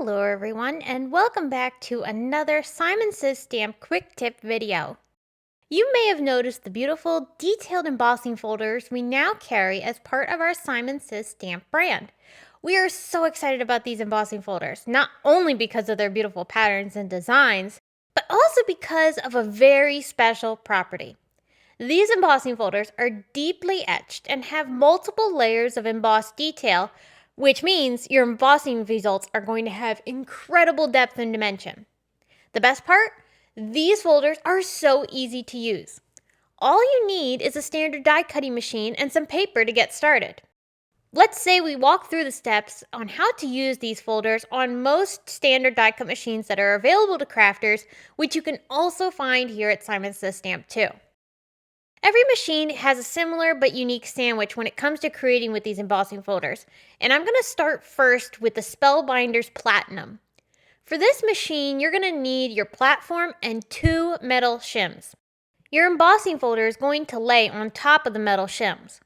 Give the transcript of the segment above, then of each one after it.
Hello everyone, and welcome back to another Simon Says Stamp quick tip video. You may have noticed the beautiful detailed embossing folders we now carry as part of our Simon Says Stamp brand. We are so excited about these embossing folders, not only because of their beautiful patterns and designs, but also because of a very special property. These embossing folders are deeply etched and have multiple layers of embossed detail, which means your embossing results are going to have incredible depth and dimension. The best part? These folders are so easy to use. All you need is a standard die cutting machine and some paper to get started. Let's say we walk through the steps on how to use these folders on most standard die cut machines that are available to crafters, which you can also find here at Simon Says Stamp too. Every machine has a similar but unique sandwich when it comes to creating with these embossing folders, and I'm going to start first with the Spellbinders Platinum. For this machine, you're going to need your platform and 2 metal shims. Your embossing folder is going to lay on top of the metal shims.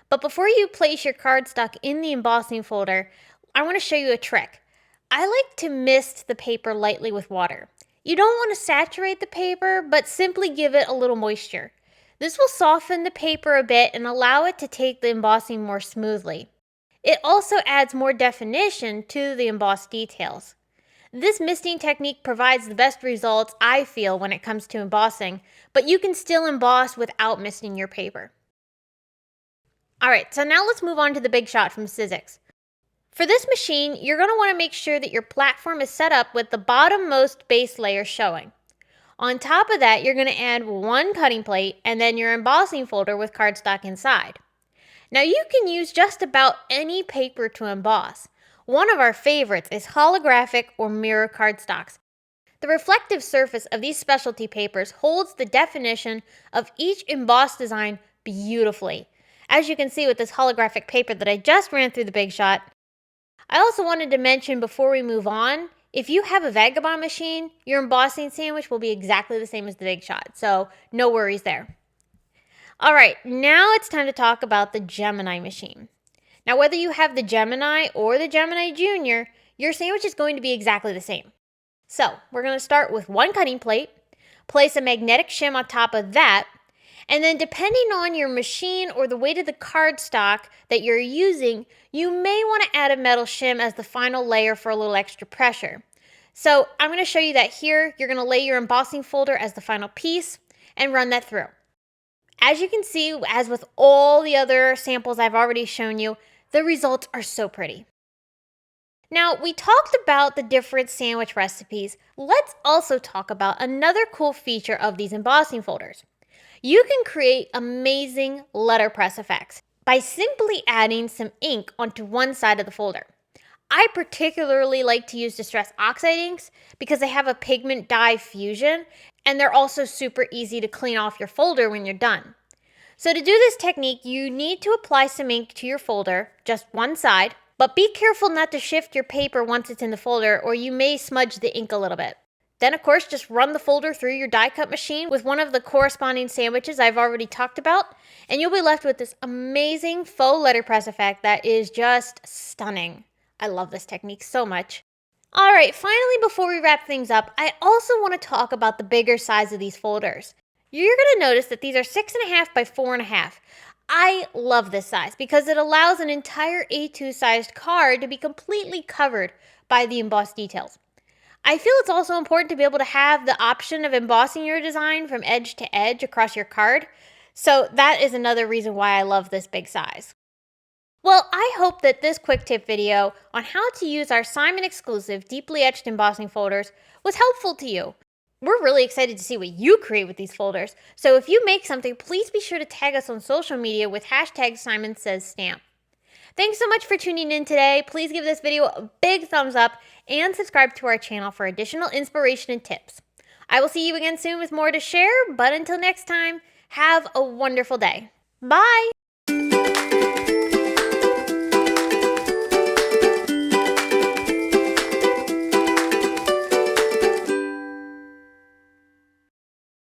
But before you place your cardstock in the embossing folder, I want to show you a trick. I like to mist the paper lightly with water. You don't want to saturate the paper, but simply give it a little moisture. This will soften the paper a bit and allow it to take the embossing more smoothly. It also adds more definition to the embossed details. This misting technique provides the best results I feel when it comes to embossing, but you can still emboss without misting your paper. Alright, so now let's move on to the big shot from Sizzix. For this machine, you're going to want to make sure that your platform is set up with the bottommost base layer showing. On top of that, you're going to add 1 cutting plate and then your embossing folder with cardstock inside. Now you can use just about any paper to emboss. One of our favorites is holographic or mirror cardstocks. The reflective surface of these specialty papers holds the definition of each embossed design beautifully, as you can see with this holographic paper that I just ran through the big shot. I also wanted to mention before we move on, if you have a Vagabond machine, your embossing sandwich will be exactly the same as the big shot, so no worries there. Alright, now it's time to talk about the Gemini machine. Now whether you have the Gemini or the Gemini Junior, your sandwich is going to be exactly the same. So, we're going to start with 1 cutting plate, place a magnetic shim on top of that, and then depending on your machine or the weight of the cardstock that you're using, you may want to add a metal shim as the final layer for a little extra pressure. So I'm going to show you that here. You're going to lay your embossing folder as the final piece and run that through. As you can see, as with all the other samples I've already shown you, the results are so pretty. Now, we talked about the different sandwich recipes. Let's also talk about another cool feature of these embossing folders. You can create amazing letterpress effects by simply adding some ink onto one side of the folder. I particularly like to use Distress Oxide inks because they have a pigment dye fusion and they're also super easy to clean off your folder when you're done. So to do this technique, you need to apply some ink to your folder, just one side, but be careful not to shift your paper once it's in the folder or you may smudge the ink a little bit. Then, of course, just run the folder through your die cut machine with one of the corresponding sandwiches I've already talked about, and you'll be left with this amazing faux letterpress effect that is just stunning. I love this technique so much. Alright, finally, before we wrap things up, I also want to talk about the bigger size of these folders. You're going to notice that these are 6.5 by 4.5. I love this size because it allows an entire A2 sized card to be completely covered by the embossed details. I feel it's also important to be able to have the option of embossing your design from edge to edge across your card, so that is another reason why I love this big size. Well, I hope that this quick tip video on how to use our Simon exclusive deeply etched embossing folders was helpful to you. We're really excited to see what you create with these folders, so if you make something, please be sure to tag us on social media with hashtag Simon Says Stamp. Thanks so much for tuning in today. Please give this video a big thumbs up and subscribe to our channel for additional inspiration and tips. I will see you again soon with more to share, but until next time, have a wonderful day. Bye!